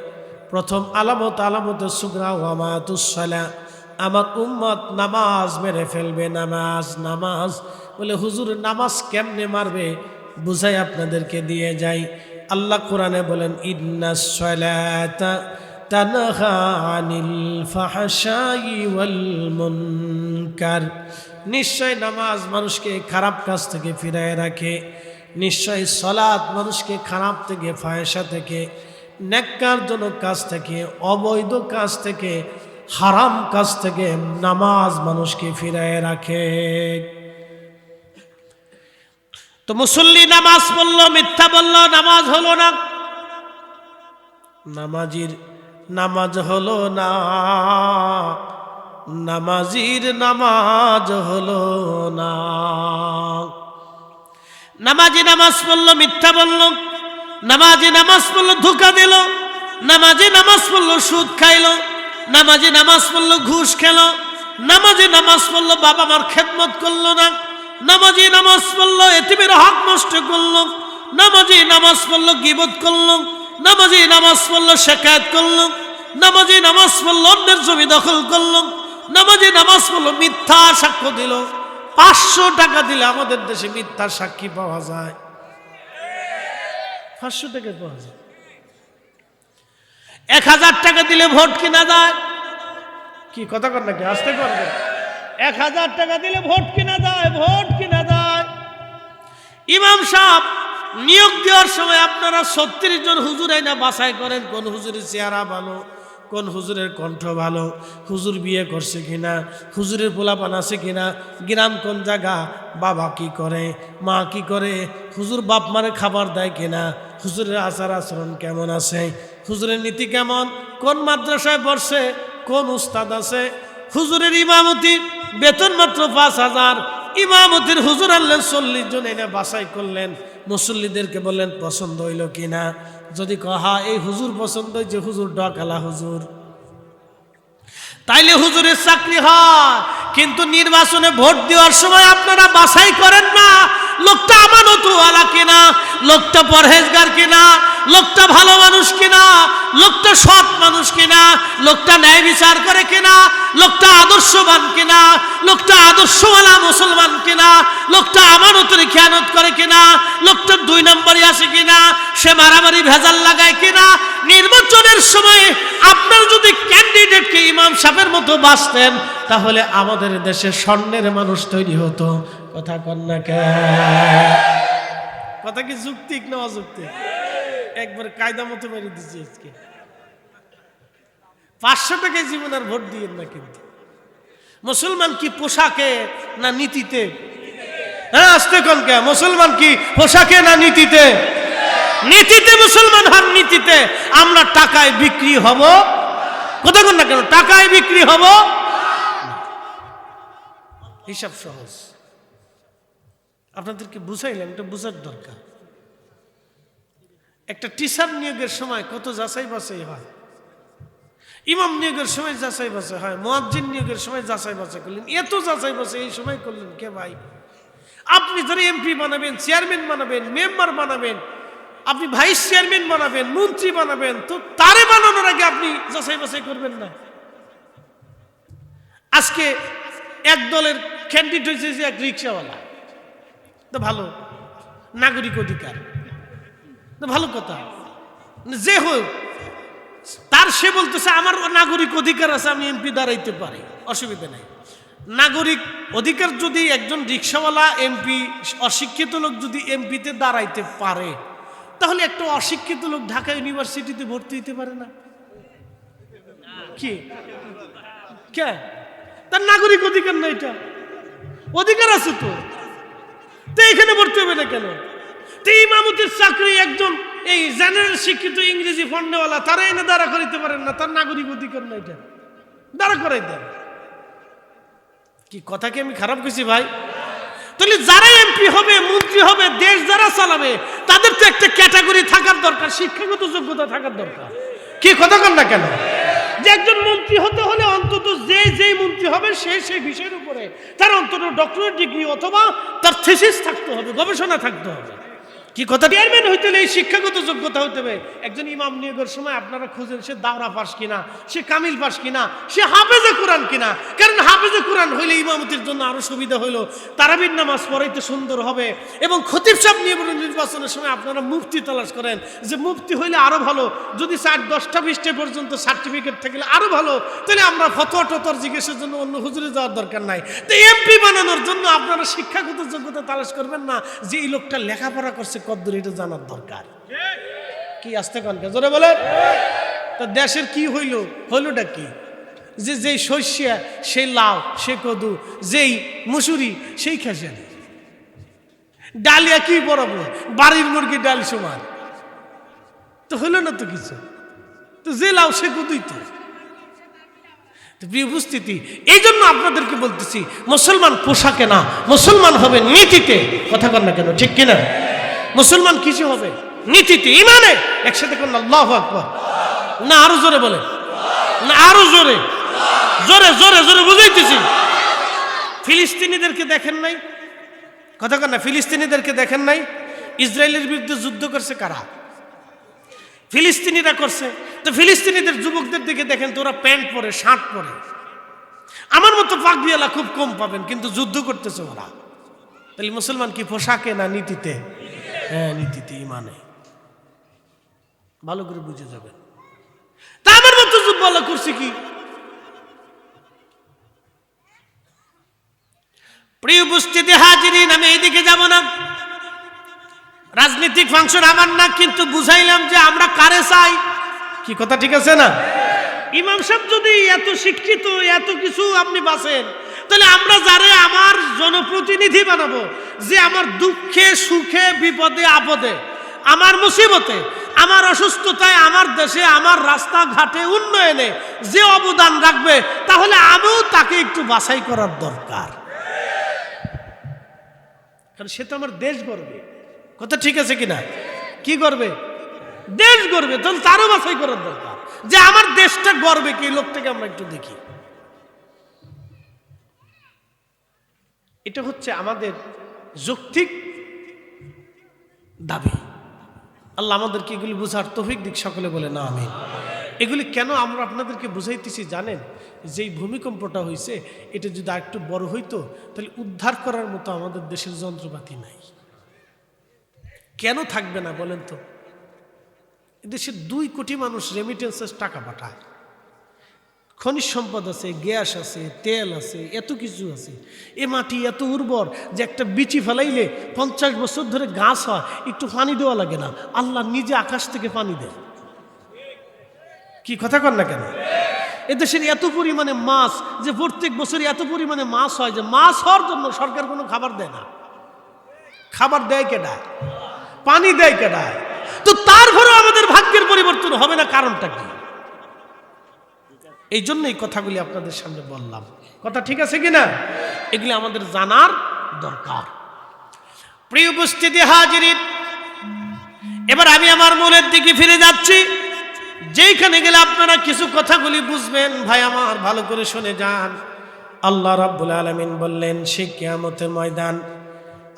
প্রথম আলামত আলামতে সুগরা ওয়া মাতুস সালাহ, আমার উম্মত নামাজ মেরে ফেলবে। নামাজ নামাজ বলে, হুজুর নামাজ কেমনে মারবে? বুঝাই আপনাদেরকে দিয়ে যাই। আল্লাহ কোরআনে বলেন, ইন্নাস সালাতা তানহা আনিল ফাহশাই ওয়াল মুনকার। নিশ্চয় নামাজ মানুষকে খারাপ কাজ থেকে ফিরায় রাখে। নিশ্চয় সালাত মানুষকে খারাপ থেকে, ফাহেশা থেকে, নেককারজনক কাজ থেকে, অবৈধ কাজ থেকে, হারাম কাজ থেকে নামাজ মানুষকে ফিরায় রাখে। তো মুসল্লি নামাজ পড়লো, মিথ্যা বললো, নামাজ হলো না। নামাজির নামাজ হলো না। নামাজির নামাজ হলো না। নামাজি নামাজ পড়লো, মিথ্যা বললো। নামাজি নামাজ পড়লো, ধোঁকা দিল। নামাজি নামাজ পড়লো, সুদ খাইলো। নামাজি নামাজ পড়লো, ঘুষ খেলো। নামাজি নামাজ পড়লো, বাবা মার খেদমত করলো না। নামাজি নামাজ পড়লো, এতিমের হক নষ্ট করলো। নামাজি নামাজ পড়লো, গীবত করলো। নামাজি নামাজ পড়লো, শিকায়াত করলো। নামাজি নামাজ পড়লো, অন্যের জমি দখল করলো। নামাজি নামাজ পড়লো, মিথ্যা সাক্ষ্য দিল। 500 টাকা দিলে আমাদের দেশে মিথ্যা সাক্ষী পাওয়া যায়। 500 টাকা পাওয়া যায়। 1000 টাকা দিলে ভোট কিনা যায়। কি কথা কর নাকি? আসতে করবে। 1000 টাকা দিলে ভোট কিনা যায়, ভোট কিনা যায়। ইমাম সাহেব নিয়োগ দেওয়ার সময় আপনারা ৩৬ জন হুজুর আইনা বাছাই করেন কোন হুজুরের চেহারা ভালো, কোন হুজুরের কণ্ঠ ভালো, হুজুর বিয়ে করছে কিনা, হুজুরের পোলাপান আছে কিনা, গ্রাম কোন জায়গা, বাবা কি করে, মা কি করে, হুজুর বাপ মারে খাবার দেয় কিনা, হুজুরের আচার আচরণ কেমন আছে, হুজুরের নীতি কেমন, কোন মাদ্রাসায় পড়ছে, কোন উস্তাদ আছে, হুজুরের ইমামতি বেতন মাত্র ৫,০০০, ইমামতির হুজুর আনলেন ৪০ জন এনে বাছাই করলেন, মুসল্লিদেরকে বললেন পছন্দ হইল কিনা, যদি কহা এই হুজুর পছন্দ হয়েছে, হুজুর ডকালা হুজুর, তাইলে হুজুরের চাকরি হয়। কিন্তু নির্বাচনে ভোট দেওয়ার সময় আপনারা বাছাই করেন না লোকটা আমানতওয়ালা কিনা, লোকটা পরহেজগার কিনা, লোকটা ভালো মানুষ কিনা, লোকটা সৎ মানুষ কিনা, লোকটা ন্যায় বিচার করে কিনা, লোকটা আদর্শবান কিনা, লোকটা আদর্শওয়ালা মুসলমান কিনা, লোকটা আমানতের খেয়ানত করে কিনা, লোকটা ২ নম্বরই আছে কিনা, সে মারামারি ভেজাল লাগায় কিনা। নির্বাচনের সময় আপনার যদি ক্যান্ডিডেটকে ইমাম সাহেবের মতো বাছতেন তাহলে আমাদের দেশে স্বর্ণের মানুষ তৈরি হতো। কথা কন না কেন? কথা কি যুক্তিক না অযৌক্তিক? একবার কায়দা মতো মেরে দিচ্ছি আজকে। ৫০০ টাকায় জীবন আর ভোট দিয়েন না। কিন্তু মুসলমান কি পোশাকে না নীতিতে? হ্যাঁ আসতে কোন কে? মুসলমান কি পোশাকে না নীতিতে? নীতিতে মুসলমান হন, নীতিতে। আমরা টাকায় বিক্রি হব, কথা কোন না কেন? টাকায় বিক্রি হব। হিসাব সহজ, আপনাদেরকে বুঝাইলাম, এটা বুঝার দরকার। একটা টিচার নিয়োগের সময় কত যাচাই বাছাই হয়, ইমাম নিয়োগের সময় যাচাই বাছাই হয়, মুয়াজ্জিন নিয়োগের সময় যাচাই বাছাই করলেন, এত যাচাই বাছাই এই সময় করলেন কে ভাই? আপনি যারা এমপি বানাবেন, চেয়ারম্যান বানাবেন, মেম্বার বানাবেন, আপনি ভাইস চেয়ারম্যান বানাবেন, মন্ত্রী বানাবেন, তো তারে বানানোর আগে আপনি যাচাই বাছাই করবেন না? আজকে এক দলের ক্যান্ডিডেট হয়েছে যে এক রিক্সাওয়ালা, তো ভালো নাগরিক অধিকার, তো ভালো কথা, যে হোক তার, সে বলতেছে আমার নাগরিক অধিকার আছে, আমি এমপি দাঁড়াইতে পারি, অসুবিধা নাই। নাগরিক অধিকার যদি একজন রিক্সাওয়ালা এমপি, অশিক্ষিত লোক যদি এমপিতে দাঁড়াইতে পারে, তাহলে একটা অশিক্ষিত লোক ঢাকা ইউনিভার্সিটিতে ভর্তি হইতে পারে না? কি কে? তার নাগরিক অধিকার না? এটা অধিকার আছে তো, তো এখানে ভর্তি হবে না কেন? তো ইমামতির চাকরি একজন এই জেনারেল শিক্ষিত ইংরেজি ফন্ডেওয়ালা তারা এনে দাঁড়া করাইতে পারেন না? তার নাগরিক অধিকার না? এটা দাঁড়া করাই দেন। কি কথা কি আমি খারাপ কইছি ভাই? তাহলে যারা এমপি হবে, মন্ত্রী হবে, দেশ যারা চালাবে, তাদের তো একটা ক্যাটাগরি থাকার দরকার, শিক্ষাগত যোগ্যতা থাকার দরকার। কি কথা কন না কেন? যে একজন মন্ত্রী হতে হলে অন্তত যেই মন্ত্রী হবে সেই বিষয়ের উপরে তার অন্তত ডক্টরেট ডিগ্রি অথবা তার থিসিস থাকতে হবে, গবেষণা থাকতে হবে। কি কথা? চেয়ারম্যান হইতে হলে এই শিক্ষাগত যোগ্যতা হতে হবে। একজন ইমাম নিয়োগের সময় আপনারা খুঁজেন সে দাওরা পাস কিনা, সে কামিল পাস কিনা, সে হাফেজে কোরআন কিনা। কারণ হাফেজে কোরআন হইলে ইমামতির জন্য আরো সুবিধা হইলো, তারাবির নামাজ পড়াইতে সুন্দর হবে। এবং খতিব সাহেব নির্বাচনের সময় আপনারা মুফতি তালাশ করেন, যে মুফতি হইলে আরো ভালো, যদি 10টা 20টা পর্যন্ত সার্টিফিকেট থাকলে আরো ভালো, তাহলে আমরা ফতোয়া টতোয়ার জিজ্ঞাসার জন্য অন্য হুজুরে যাওয়ার দরকার নাই। তো এমপি বানানোর জন্য আপনারা শিক্ষাগত যোগ্যতা তালাশ করবেন না, যে এই লোকটা লেখাপড়া করছে কদ্দুর, এটা জানার দরকার। কি আসতে কনকে জোরে বলে? তো দেশের কি হইলটা কি? যে যেই শস্য সেই লাউ, সে কদু, যেই মুসুরি সেই খেসেন, ডালিয়া কি বরাবর, বাড়ির মুরগি ডাল সমান, তো হইল না তো কিছু। তো যে লাউ সে কদুই তো। প্রিয় উপস্থিতি, এই জন্য আপনাদেরকে বলতেছি, মুসলমান পোশাকে না, মুসলমান হবে নীতিতে। কথা কন না কেন? ঠিক কিনা? মুসলমান কিছু হবে নীতিতে, ইমানে। একসাথে কোন আল্লাহু আকবার, না আরো জোরে বলে, না আরো জোরে, জোরে জোরে জোরে বুঝাইতেছি। ফিলিস্তিনিদেরকে দেখেন নাই? কথা কন না, ফিলিস্তিনিদেরকে দেখেন নাই? ইসরায়েলের বিরুদ্ধে যুদ্ধ করছে কারা? ফিলিস্তিনিরা করছে। তো ফিলিস্তিনিদের যুবকদের দিকে দেখেন তো, ওরা প্যান্ট পরে, শার্ট পরে। আমার মতো পাগড়িওয়ালা খুব কম পাবেন, কিন্তু যুদ্ধ করতেছে ওরা। তাহলে মুসলমান কি পোশাকে না নীতিতে? হ্যাঁ নীতিতে, ইমানে। ভালো করে বুঝে যাবেন। তা আমার মতো যুদ্ধ করছে কি? প্রিয় উপস্থিতি হাজিরিন, আমি এইদিকে যাব না, রাজনৈতিক ফাংশন আমার না, কিন্তু বুঝাইলাম যে আমরা কারে চাই। কি কথা ঠিক আছে না? ইমাম সাহেব যদি এত শিক্ষিত, এত কিছু আপনি বাঁচেন, তাহলে আমরা যারে আমার জনপ্রতিনিধি বানাবো, যে আমার দুঃখে সুখে বিপদে আপদে, আমার মুসিবতে, আমার অসুস্থতায়, আমার দেশে, আমার রাস্তাঘাটে উন্নয়নে যে অবদান রাখবে, তাহলে আমিও তাকে একটু বাছাই করার দরকার। কারণ সে তো আমার দেশ গড়বে। কথা ঠিক আছে কিনা? কি করবে? দেশ গড়বে, তখন তারও বাছাই করার দরকার যে আমার দেশটা গড়বে কি লোকটাকে আমরা একটু দেখি। এটা হচ্ছে আমাদের যৌক্তিক দাবি। আল্লাহ আমাদেরকে এগুলি বোঝার তৌফিক দিক, সকলে বলে না আমিন। এগুলি কেন আমরা আপনাদেরকে বুঝাইতেছি জানেন? যেই ভূমিকম্পটা হয়েছে, এটা যদি আরেকটু বড় হইতো, তাহলে উদ্ধার করার মতো আমাদের দেশের যন্ত্রপাতি নাই। কেন থাকবে না বলেন তো? দেশের 2 কোটি মানুষ রেমিটেন্সের টাকা পাঠায়, খনিজ সম্পদ আছে, গ্যাস আছে, তেল আছে, এত কিছু আছে। এ মাটি এত উর্বর যে একটা বিচি ফেলাইলে 50 বছর ধরে গাছ হয়, একটু পানি দেওয়া লাগে না। আল্লাহ নিজে আকাশ থেকে পানি দেয়। কি কথা কর না কেন? এদেশের এত পরিমাণে মাছ, যে প্রত্যেক বছর এত পরিমাণে মাছ হয়, যে মাছ হওয়ার জন্য সরকার কোনো খাবার দেয় না। খাবার দেয় কেডা? পানি দেয় কেডা? তো তারপরেও আমাদের ভাগ্যের পরিবর্তন হবে না, কারণটা কি? এই জন্য এই কথাগুলি আপনাদের সামনে বললাম। কথা ঠিক আছে কিনা? এগুলি আমাদের জানার দরকার। প্রিয় উপস্থিতি হাজিরিন, এবার আমি আমার মূলের দিকে ফিরে যাচ্ছি, যেইখানে গেলে আপনারা কিছু কথাগুলি বুঝবেন। ভাই আমার, ভালো করে শুনে যান। আল্লাহ রাব্বুল আলামিন বললেন, সে কিয়ামতের ময়দান,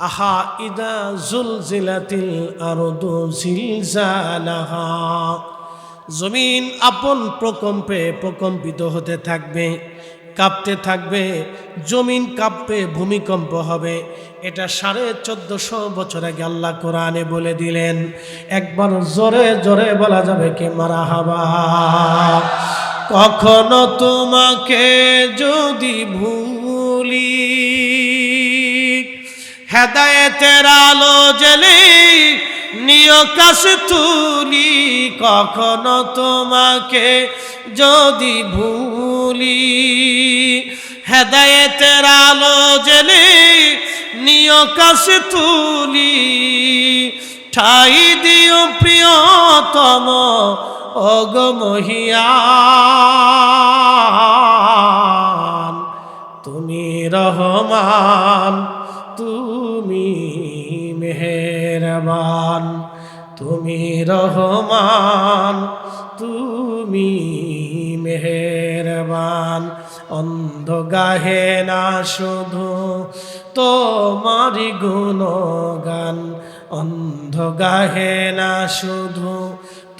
আহা ইদা জুলজিলাতিল আরদু জিলজালাহা, জমিন আপন প্রকম্পে প্রকম্পিত হতে থাকবে, কাঁপতে থাকবে। জমিন কাঁপবে, ভূমিকম্প হবে। এটা 1450 বছর আগে আল্লাহ কোরআনে বলে দিলেন। একবার জোরে জোরে বলা যাবে কি মারহাবা? কখনো তোমাকে যদি ভুলি, হেদায়েতের আলো জ্বেলে নিয় কাছে তুলি। কখনো তোমাকে যদি ভুলি, হেদায়েতের আলো জ্বেলে নিয় কাছে তুলি। ঠাই দিও প্রিয়তম ওগো মহিয়ান, তুমি রহমান, তুমি মেহেরবান, তুমি রহমান, তুমি মেহেরবান। অন্ধ গাহে না শুধু তোমারি গুণগান, অন্ধ গাহে না শুধু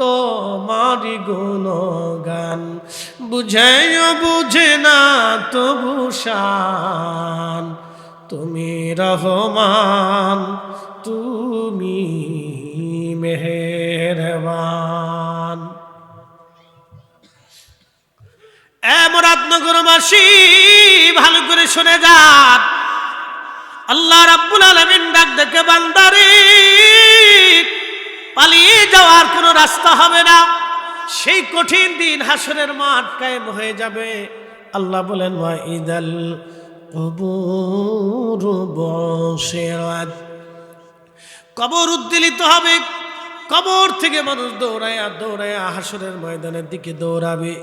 তোমারি গুণগান। বুঝেও বুঝে না তবু শান, তুমি রহমান, তুমি মেহেরবান। মুরাদনগরবাসী, ভালো করে শুনে যান। আল্লাহ রাব্বুল আলামিন ডাক দেখে, বান্দারে পালিয়ে যাওয়ার কোনো রাস্তা হবে না। সেই কঠিন দিন হাসরের মাঠ কায়েম হয়ে যাবে। আল্লাহ বলেন, ওয়া ইদাল কুবুর বুশিরাত, কবর উদ্বেলিত হবে। কবর থেকে মানুষ দৌড়ায়া দৌড়ায়া হাসরের ময়দানের দিকে দৌড়াবে।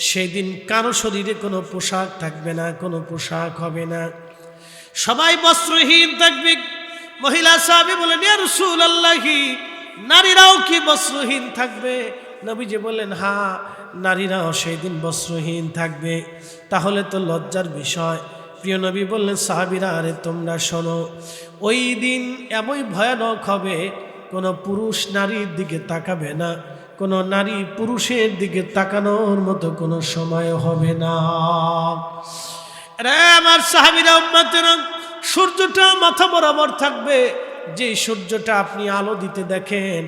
সেদিন কারো শরীরে কোনো পোশাক থাকবে না, কোনো পোশাক হবে না, সবাই বস্ত্রহীন থাকবে। মহিলা সাহাবী বলেন, ইয়া রাসূলুল্লাহি, নারীরাও কি বস্ত্রহীন থাকবে? নবীজি বললেন, হ্যাঁ, নারীরাও সেদিন বস্ত্রহীন থাকবে। তাহলে তো লজ্জার বিষয়। প্রিয় নবী বললেন, সাহাবীরা, আরে তোমরা শোনো, ওই দিন এমন ভয়ানক হবে, কোনো পুরুষ নারীর দিকে তাকাবে না, কোনো নারী পুরুষের দিকে তাকানোর মতো কোনো সময় হবে না। রে আমার সাহাবীরা, উম্মতেরা, সূর্যটা মাথা বরাবর থাকবে, যে সূর্যটা আপনি আলো দিতে দেখেন,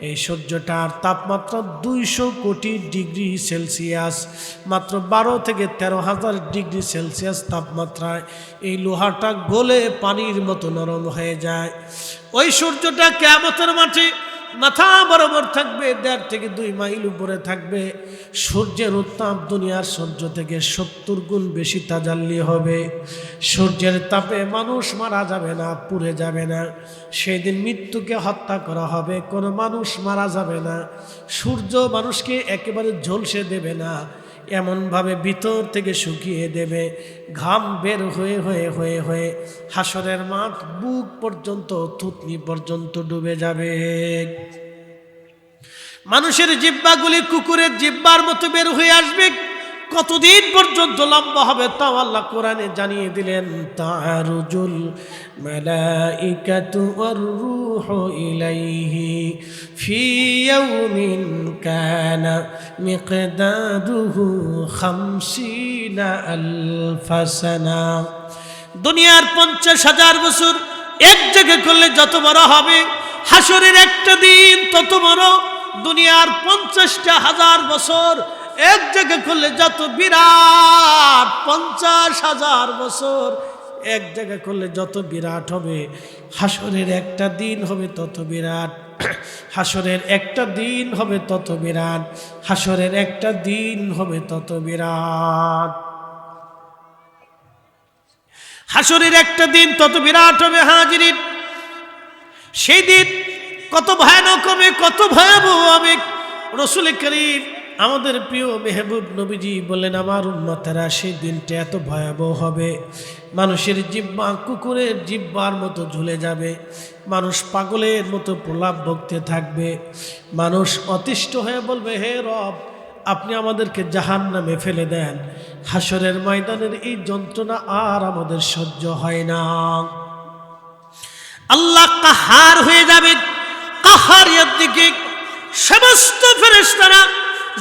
এই সূর্যটার তাপমাত্রা 200 কোটি ডিগ্রি সেলসিয়াস, মাত্র 12 থেকে 13,000 ডিগ্রি সেলসিয়াস তাপমাত্রায় এই লোহাটা গলে পানির মতো নরম হয়ে যায়। ওই সূর্যটা কিয়ামতের মাঠে মাথা বরাবর থাকবে, 1.5 থেকে 2 মাইল উপরে থাকবে। সূর্যের উত্তাপ দুনিয়ার সূর্য থেকে 70 গুণ বেশি তাজাল্লি হবে। সূর্যের তাপে মানুষ মারা যাবে না, পুড়ে যাবে না। সেদিন মৃত্যুকে হত্যা করা হবে, কোনো মানুষ মারা যাবে না। সূর্য মানুষকে একেবারে ঝলসে দেবে না, এমনভাবে ভিতর থেকে শুকিয়ে দেবে, ঘাম বের হয়ে হয়ে হয়ে হয়ে হাসরের মাঠ বুক পর্যন্ত, থুতনি পর্যন্ত ডুবে যাবে। মানুষের জিহ্বাগুলি কুকুরের জিহ্বার মতো বের হয়ে আসবে। কতদিন পর্যন্ত লম্বা হবে তাও আল্লাহ কোরআনে জানিয়ে দিলেন। তা'রুজুল মালাইকাতু ওয়ার রূহু ইলাইহি ফি ইয়াউমিন কানা মিকদারুহু 50 আলফা সানা। দুনিয়ার 50,000 বছর এক জায়গা করলে যত বড় হবে, হাসরের একটা দিন তত বড়। দুনিয়ার 50,000 বছর এক জায়গা করলে যত বিরাট, 50,000 বছর এক জায়গা করলে যত বিরাট হবে, হাসরের একটা দিন হবে তত বিরাট। হাসরের একটা দিন হবে তত বিরাট, হাসরের একটা দিন হবে তত বিরাট। হাসরের একটা দিন তত বিরাট হবে হাজিরিন। সেই দিন কত ভয়ানক হবে, কত ভয়াবহ হবে। রাসূল করিম আমাদের প্রিয় মেহবুব নবীজি বললেন, আমার উম্মতেরা সেই দিনটা এত ভয়াবহ হবে, মানুষের জিহ্বা কুকুরের জিহ্বার মতো ঝুলে যাবে, মানুষ পাগলের মতো প্রলাপ বকতে থাকবে, মানুষ অতিষ্ঠ হয়ে বলবে, হে রব, আপনি আমাদেরকে জাহান্নামে ফেলে দেন। হাসরের ময়দানের এই যন্ত্রণা আর আমাদের সহ্য হয় না। আল্লাহ কাহার হয়ে যাবে। কাহারিয়ার দিকে সমস্ত ফেরেশতারা,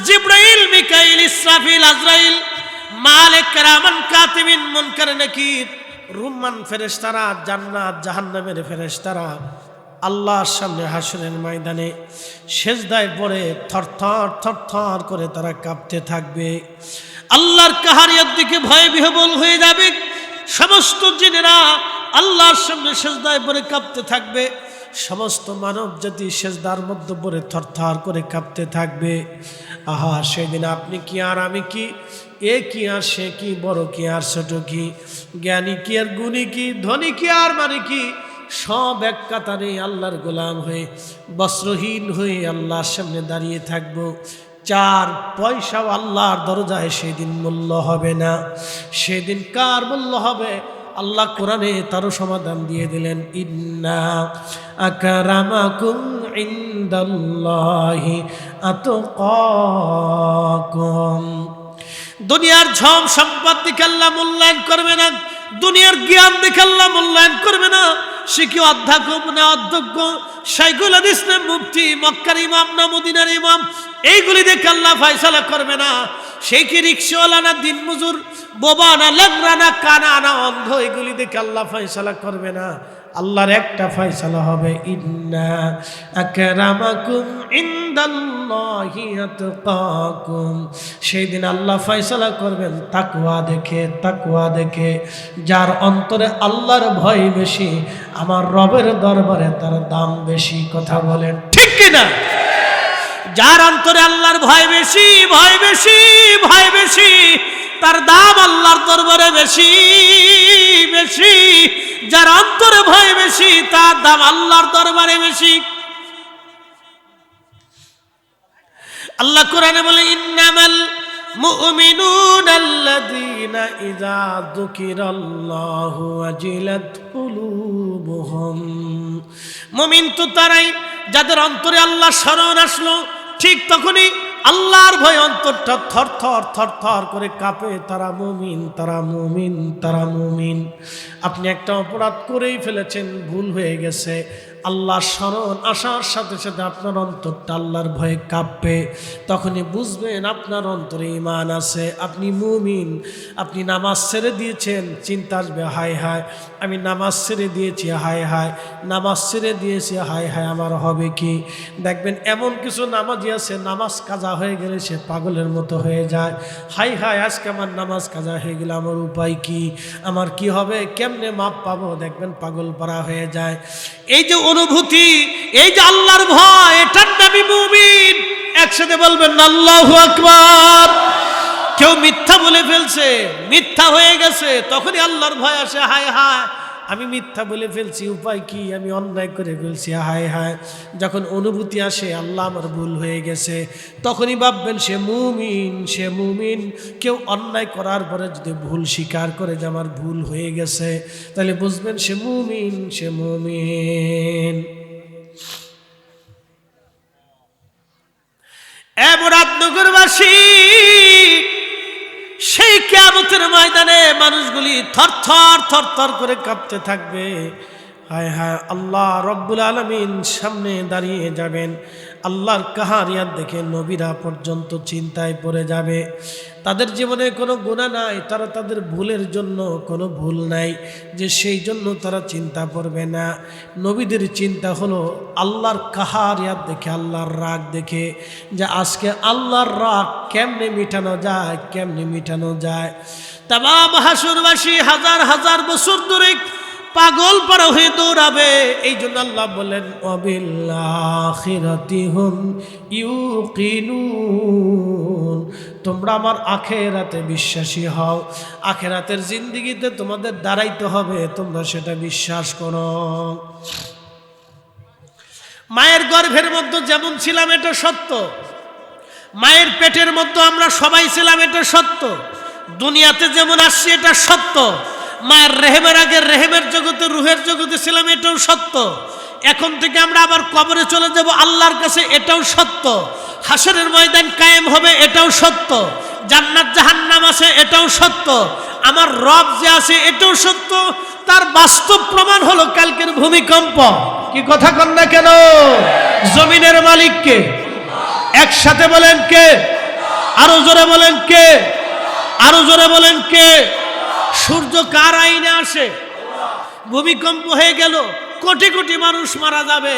জিবরাইল, মিকাইল, ইসরাফিল, আজরাইল, মালিক, কিরামান কাতিবিন, মুনকার নাকির, রুম্মান ফেরেশতারা, জান্নাত জাহান্নামের ফেরেশতারা আল্লাহর সামনে হাসরের ময়দানে সেজদায় পড়ে থরথর থরথর করে তারা কাঁপতে থাকবে। আল্লাহর কাহারিয়ার দিকে ভয়ে বিহ্বল হয়ে যাবে। সমস্ত জিনেরা আল্লাহর সামনে সেজদায় পড়ে কাঁপতে থাকবে। সমস্ত মানব জাতি সেজদার মধ্যে পড়ে থরথর করে কাঁপতে থাকবে। আহা, সেদিন আপনি কি আর আমি কি, এ কি আর সে কি, বড় কি আর ছোট কি, জ্ঞানী কি আর গুণী কি, ধনী কি আর মানে কি, সব এক কাতারে আল্লাহর গোলাম হয়ে বস্ত্রহীন হয়ে আল্লাহর সামনে দাঁড়িয়ে থাকবো। 4 পয়সাও আল্লাহর দরজায় সেদিন মূল্য হবে না। সেদিন কার মূল্য হবে? আল্লাহ কোরআনে তারও সমাধান দিয়ে দিলেন, ইন্না আকরামাকুম ইনদাল্লাহি আতকাকুম। দুনিয়ার ঝম সম্পদ দেখে আল্লাহ মূল্যায়ন করবে না, দুনিয়ার জ্ঞান দেখে আল্লাহ মূল্যায়ন করবে না। সে কি অধ্যাপক না অধ্যক্ষ, শাইখুল হাদিস না মুফতি, মক্কার ইমাম না মদিনার ইমাম, এইগুলি দেখে আল্লাহ ফয়সালা করবে না। সে কি রিক্সাওয়ালা না দিনমজুর, বোবা না ল্যাংড়া না কানা না অন্ধ, এগুলি দেখে আল্লাহ ফয়সালা করবে না। আল্লাহর একটা ফয়সালা হবে, ইন্না আকরামাকুম ইনদাল্লাহি আতকাকুম। সেই দিন আল্লাহ ফয়সালা করবেন তাকওয়া দেখে, তাকওয়া দেখে। যার অন্তরে আল্লাহর ভয় বেশি, আমার রবের দরবারে তার দাম বেশি। কথা বলেন ঠিক কিনা? যার অন্তরে আল্লাহর ভয় বেশি, ভয় বেশি, ভয় বেশি, তার দাম আল্লাহর দরবারে বেশি বেশি। যার অন্তরে ভয় বেশি, তার দাম আল্লাহর দরবারে বেশি। আল্লাহ কোরআনে বলে, ইন্নামাল মুমিনুনা আল্লাযীনা ইযা যুকিরাল্লাহু ওয়াজিলাত কুলুবুহুম। মুমিন তো তারাই যাদের অন্তরে আল্লাহ স্মরণ আসলো, ঠিক তখনই আল্লাহর ভয় অন্তরটা থর থর থর থর করে কাঁপে। তারা মুমিন, তারা মুমিন, তারা মুমিন। আপনি একটা অপরাধ করেই ফেলেছেন, ভুল হয়ে গেছে, আল্লাহর স্মরণ আসার সাথে সাথে আপনার অন্তরটা আল্লাহর ভয়ে কাঁপবে। তখনই বুঝবেন আপনার অন্তরে ঈমান আছে, আপনি মুমিন। আপনি নামাজ ছেড়ে দিয়েছেন, চিন্তা আসবে হায় হায় আমি নামাজ ছেড়ে দিয়েছি, হায় হায় নামাজ ছেড়ে দিয়েছি, হায় হায় আমার হবে কি। দেখবেন এমন কিছু নামাজি আছে, নামাজ কাজা হয়ে গেলে সে পাগলের মতো হয়ে যায়, হায় হায় আজকে আমার নামাজ কাজা হয়ে গেলে আমার উপায় কি, আমার কি হবে, কেমনে মাপ পাবো, দেখবেন পাগল পারা হয়ে যায়। এই যে অনুভূতি, এই যে আল্লাহর ভয়, এটার নামই মুমিন। একসাথে বলবেন আল্লাহু আকবার। কেউ মিথ্যা বলে ফেলছে, মিথ্যা হয়ে গেছে, তখনই আল্লাহর ভয় আসে, হায় হায় আমি মিথ্যা বলে ফেলছি, উপায় কি, আমি অন্যায় করে ফেলছি, হায় হায়। যখন অনুভূতি আসে আল্লাহ আমার ভুল হয়ে গেছে, তখনই ভাববেন সে মুমিন, সে মুমিন। কেউ অন্যায় করার পরে যদি ভুল স্বীকার করে যে আমার ভুল হয়ে গেছে, তাহলে বুঝবেন সে মুমিন, সে মুমিন। মুরাদনগরবাসী, সেই কিয়ামতের ময়দানে মানুষগুলি থরথর থরথর করে কাঁপতে থাকবে। হায় হায় আল্লাহ রব্বুল আলামিন সামনে দাঁড়িয়ে যাবেন। আল্লাহর কাহারিয়াত দেখে নবীরা পর্যন্ত চিন্তায় পড়ে যাবে। তাদের জীবনে কোনো গুনাহ নাই, তারা তাদের ভুলের জন্য কোনো ভুল নাই যে সেই জন্য তারা চিন্তা করবে না। নবীদের চিন্তা হলো আল্লাহর কাহারিয়াত দেখে, আল্লাহর রাগ দেখে, যে আজকে আল্লাহর রাগ কেমনে মিটানো যায়, কেমনে মিটানো যায়। তামাম হাসরবাসী হাজার হাজার বছর ধরে পাগল পারা হয়ে দৌড়াবে। এই জন্য আল্লাহ বলেন ওয়াবিল আখিরাতি হুম ইউকিনুন, তোমরা আমার আখিরাতে বিশ্বাসী হও। আখিরাতের জিন্দেগিতে তোমাদের দাঁড়াইতে হবে, তোমরা সেটা বিশ্বাস করো। মায়ের গর্ভের মধ্যে যেমন ছিলাম এটা সত্য, মায়ের পেটের মধ্যে আমরা সবাই ছিলাম এটা সত্য, দুনিয়াতে যেমন আসছি এটা সত্য, মায়ের রেহেমের আগে রেহেমের জগতে, রুহের জগতে ছিলাম এটাও সত্য। এখন থেকে আমরা আবার কবরে চলে যাব আল্লাহর কাছে, এটাও সত্য। হাসরের ময়দান কায়েম হবে, এটাও সত্য। জান্নাত জাহান্নাম আছে, এটাও সত্য। আমার রব যে আছে, এটাও সত্য। তার বাস্তব প্রমাণ হলো কালকের ভূমিকম্প। কি কথা কন না কেন? জমিনের মালিক কে? একসাথে বলেন কে? আরো জোরে বলেন কে? আরো জোরে বলেন কে? সূর্য কার আইনে আসে? ভূমিকম্প হয়ে গেল, কোটি কোটি মানুষ মারা যাবে,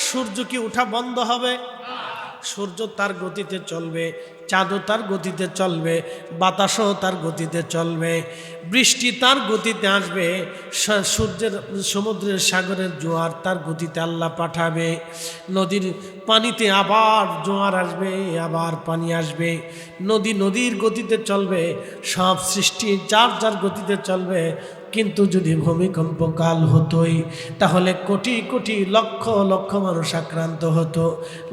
সূর্য কি ওঠা বন্ধ হবে? সূর্য তার গতিতে চলবে, চাঁদও তার গতিতে চলবে, বাতাসও তার গতিতে চলবে, বৃষ্টি তার গতিতে আসবে, সূর্যের সমুদ্রের সাগরের জোয়ার তার গতিতে আল্লাহ পাঠাবে, নদীর পানিতে আবার জোয়ার আসবে, আবার পানি আসবে, নদী নদীর গতিতে চলবে, সব সৃষ্টি যার যার গতিতে চলবে। কিন্তু যদি ভূমিকম্প কাল হতোই, তাহলে কোটি কোটি লক্ষ লক্ষ মানুষ আক্রান্ত হতো,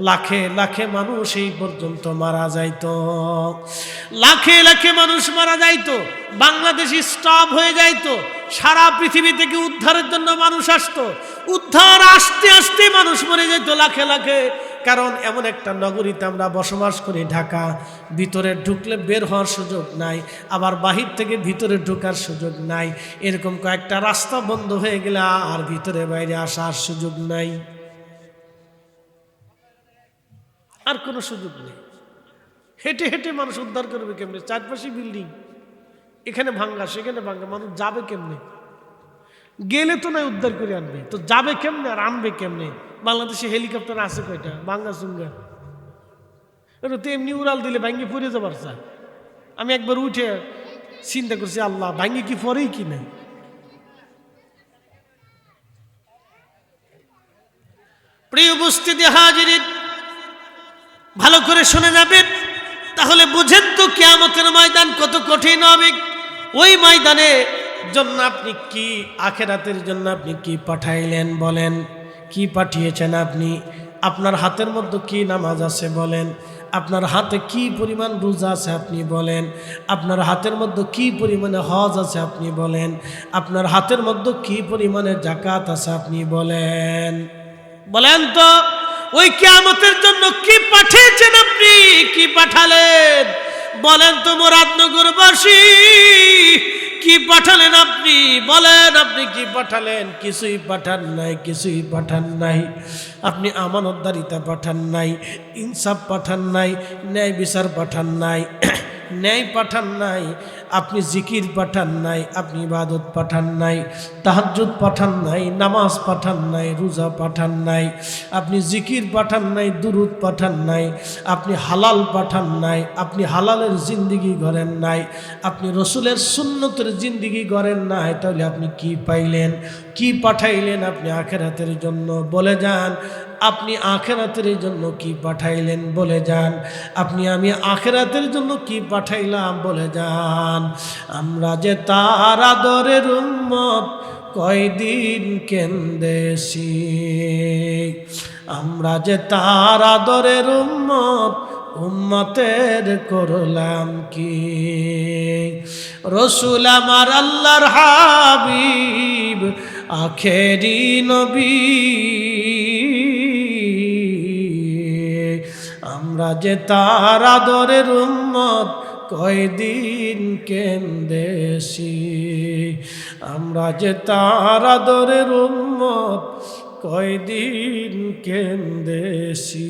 লাখে লাখে মানুষ এই পর্যন্ত মারা যাইত, লাখে লাখে মানুষ মারা যাইত, বাংলাদেশ স্টপ হয়ে যাইত, সারা পৃথিবী থেকে উদ্ধারের জন্য মানুষ আসতো, উদ্ধার আসতে আসতে মানুষ মরে যেত লাখে লাখে। কারণ এমন একটা নগরীতে আমরা বসবাস করি, ঢাকা, ভিতরে ঢুকলে বের হওয়ার সুযোগ নাই, আবার বাহির থেকে ভিতরে ঢোকার সুযোগ নাই। এরকম কয়েকটা রাস্তা বন্ধ হয়ে গেলে আর ভিতরে বাইরে আসার সুযোগ নাই, আর কোনো সুযোগ নেই। হেঁটে হেঁটে মানুষ উদ্ধার করবে কেমনে? চারপাশে বিল্ডিং, এখানে ভাঙ্গা সেখানে ভাঙ্গা, মানুষ যাবে কেমনে? গেলে তো নাই উদ্ধার করে আনবে, তো যাবে কেমনে আর আনবে কেমনে? বাংলাদেশে হেলিকপ্টার আছে কয়টা? ভাঙ্গা চুঙ্গা, এটা তো এমনি উড়াল দিলে ভাঙ্গি পড়ে যাবার চায়। আমি একবার উঠে চিন্তা করছি, আল্লাহ ভাঙ্গি কি পরেই কি নাই? প্রিয় উপস্থিতি হাজিরিন, ভালো করে শুনে যাবেন, তাহলে বুঝেন তো কিয়ামতের ময়দান কত কঠিন হবে। ওই ময়দানে জন্য আপনি কি, আখিরাতের জন্য আপনি কি পাঠাইলেন বলেন? কি পাঠিয়েছেন আপনি? আপনার হাতের মধ্যে কি নামাজ আছে বলেন? আপনার হাতে কি পরিমাণ রোজা আছে আপনি বলেন? আপনার হাতের মধ্যে কি পরিমাণে হজ আছে আপনি বলেন? আপনার হাতের মধ্যে কি পরিমাণে যাকাত আছে আপনি বলেন? বলেন তো। ওই কিয়ামতের জন্য কি পাঠিয়েছেন আপনি? কি পাঠালেন বলেন তো মুরাদনগরবাসী? কি পাঠালেন আপনি? বলেন আপনি কি পাঠালেন? কিছুই পাঠান নাই, কিছুই পাঠান নাই। আপনি আমানতদারিতা পাঠান নাই, ইনসাফ পাঠান নাই, ন্যায় বিচার পাঠান নাই, ন্যায় পাঠান নাই, আপনি জিকির পাঠান নাই, আপনি ইবাদত পাঠান নাই, তাহাজ্জুদ পাঠান নাই, নামাজ পাঠান নাই, রোজা পাঠান নাই, আপনি জিকির পাঠান নাই, দুরুদ পাঠান নাই, আপনি হালাল পাঠান নাই, আপনি হালালের জিন্দিগি গড়েন নাই, আপনি রসুলের সুন্নতের জিন্দিগি গড়েন নাই। তাহলে আপনি কি পাইলেন? কি পাঠাইলেন আপনি আখিরাতের জন্য? বলে যান আপনি আখিরাতের জন্য কি পাঠাইলেন? বলে যান আপনি আমি আখিরাতের জন্য কি পাঠাইলাম? বলে যান। আমরা যে তার আদরের উম্মত কয়দিন কেন্দেছি, আমরা যে তার আদরের উম্মত উম্মতের করলাম কি? রসুল আমার আল্লাহর হাবিব আখেরি নবী, আমরা যে তার আদরের উম্মত কয়দিন কেন্দেছি, আমরা যে তার আদরের উম্মত কয়দিন কেন্দেছি।